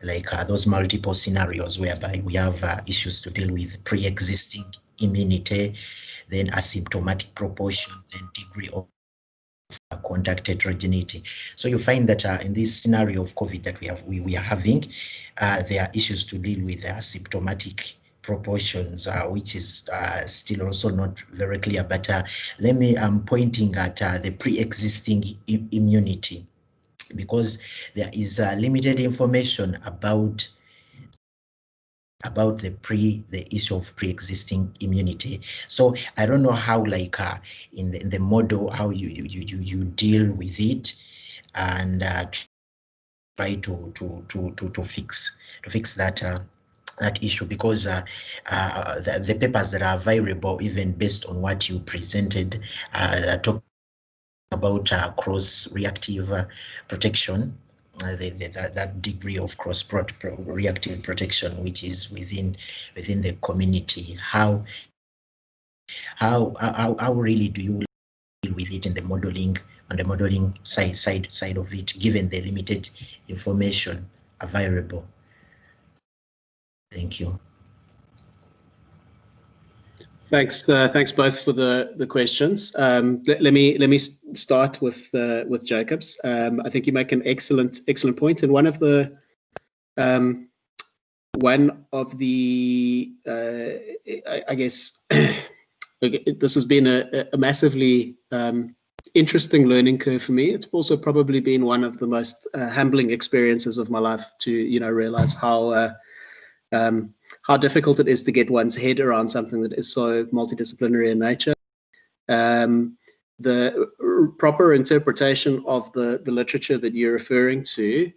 like those multiple scenarios whereby we have issues to deal with: pre-existing immunity, then asymptomatic proportion, then degree of contact heterogeneity. So you find that in this scenario of COVID that we are having, there are issues to deal with asymptomatic proportions, which is still also not very clear. But I'm pointing at the pre-existing immunity, because there is limited information about the issue of pre-existing immunity. So I don't know how, like in the model, how you deal with it, and try to fix that issue, because the papers that are available, even based on what you presented, talk about cross-reactive protection, that degree of cross-reactive protection which is within the community. How really do you deal with it in the modeling, on the modeling side of it, given the limited information available? Thank you. Thanks both for the questions. Let me start with Jacob's. I think you make an excellent point, and one of the I guess this has been a massively interesting learning curve for me. It's also probably been one of the most humbling experiences of my life to realize how difficult it is to get one's head around something that is so multidisciplinary in nature. The proper interpretation of the literature that you're referring to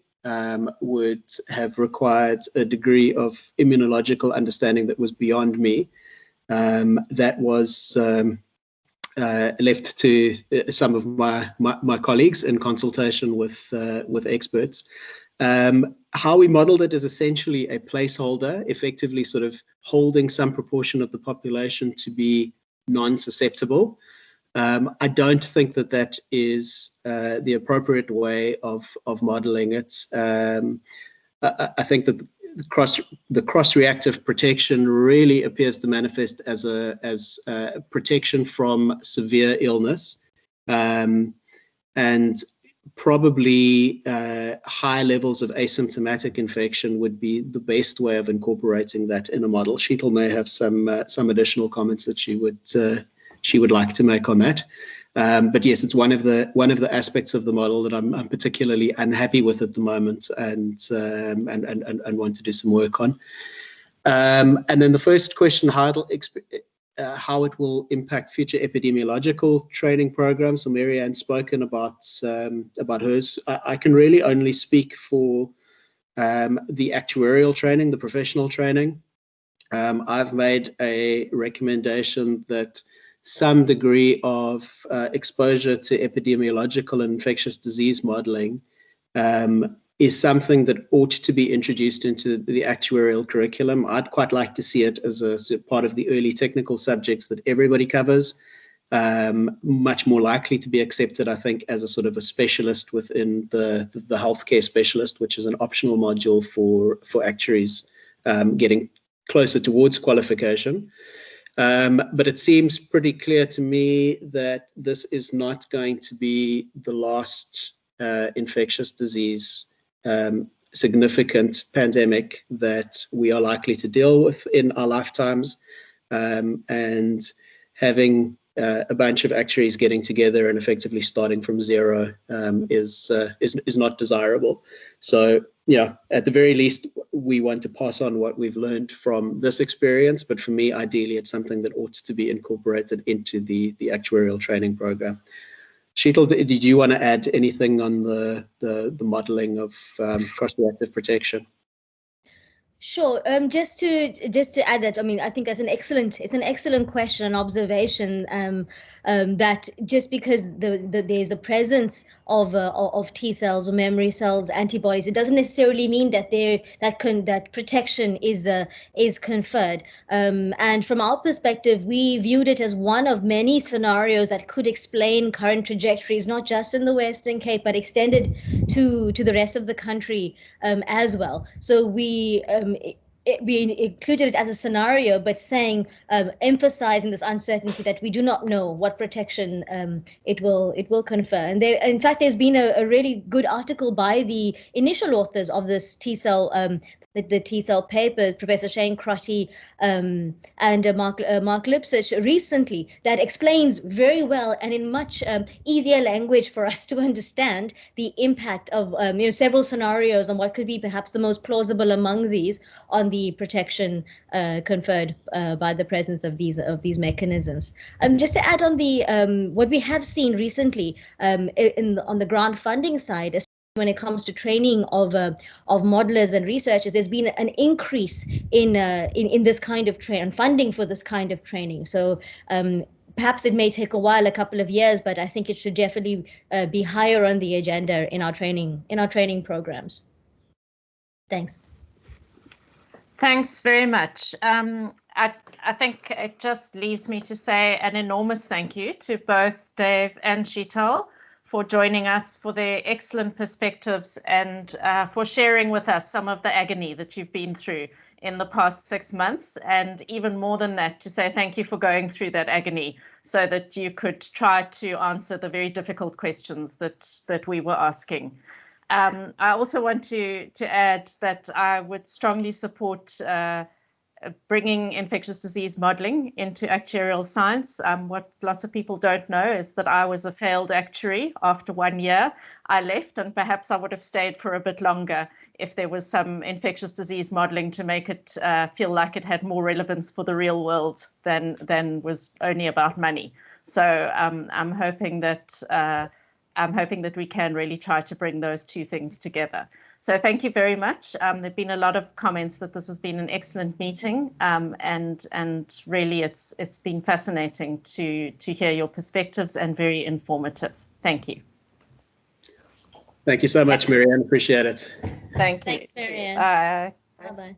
would have required a degree of immunological understanding that was beyond me. That was left to some of my colleagues in consultation with experts. How we modeled it is essentially a placeholder, effectively sort of holding some proportion of the population to be non-susceptible. I don't think that is the appropriate way of modeling it. I think that the cross-reactive protection really appears to manifest as a protection from severe illness, and probably high levels of asymptomatic infection would be the best way of incorporating that in a model. Sheetal may have some additional comments that she would like to make on that. But yes, it's one of the aspects of the model that I'm particularly unhappy with at the moment, and want to do some work on. And then the first question, how it will impact future epidemiological training programs. So Marianne's spoken about hers. I can really only speak for the actuarial training, the professional training. I've made a recommendation that some degree of exposure to epidemiological and infectious disease modeling is something that ought to be introduced into the actuarial curriculum. I'd quite like to see it as a part of the early technical subjects that everybody covers. Much more likely to be accepted, I think, as a sort of a specialist within the healthcare specialist, which is an optional module for actuaries getting closer towards qualification. But it seems pretty clear to me that this is not going to be the last infectious disease significant pandemic that we are likely to deal with in our lifetimes, and having a bunch of actuaries getting together and effectively starting from zero is not desirable. So, at the very least, we want to pass on what we've learned from this experience. But for me, ideally, it's something that ought to be incorporated into the actuarial training program. Sheetal, did you want to add anything on the modeling of cross-reactive protection? Sure. Just to add that, I mean, I think it's an excellent question and observation, that just because there's a presence of T cells or memory cells, antibodies, it doesn't necessarily mean that that protection is conferred. And from our perspective, we viewed it as one of many scenarios that could explain current trajectories, not just in the Western Cape, but extended to the rest of the country as well. So we included it as a scenario, but saying, emphasizing this uncertainty that we do not know what protection it will confer. And in fact, there's been a really good article by the initial authors of this T cell, the T cell paper, Professor Shane Crotty and Mark Lipsich recently, that explains very well and in much easier language for us to understand the impact of several scenarios and what could be perhaps the most plausible among these on the protection conferred by the presence of these mechanisms. Just to add on the what we have seen recently on the grant funding side, when it comes to training of modelers and researchers, there's been an increase in this kind of training and funding for this kind of training. So perhaps it may take a while, a couple of years, but I think it should definitely be higher on the agenda in our training programs. Thanks. Thanks very much. I think it just leaves me to say an enormous thank you to both Dave and Sheetal for joining us, for their excellent perspectives, and for sharing with us some of the agony that you've been through in the past 6 months. And even more than that, to say thank you for going through that agony so that you could try to answer the very difficult questions that we were asking. I also want to add that I would strongly support bringing infectious disease modeling into actuarial science. What lots of people don't know is that I was a failed actuary. After 1 year, I left, and perhaps I would have stayed for a bit longer if there was some infectious disease modeling to make it feel like it had more relevance for the real world than was only about money. So I'm hoping that we can really try to bring those two things together. So thank you very much. There've been a lot of comments that this has been an excellent meeting, and really it's been fascinating to hear your perspectives and very informative. Thank you. Thank you so much, Marianne. Appreciate it. Thank you. Thanks, Marianne. Bye. Bye-bye.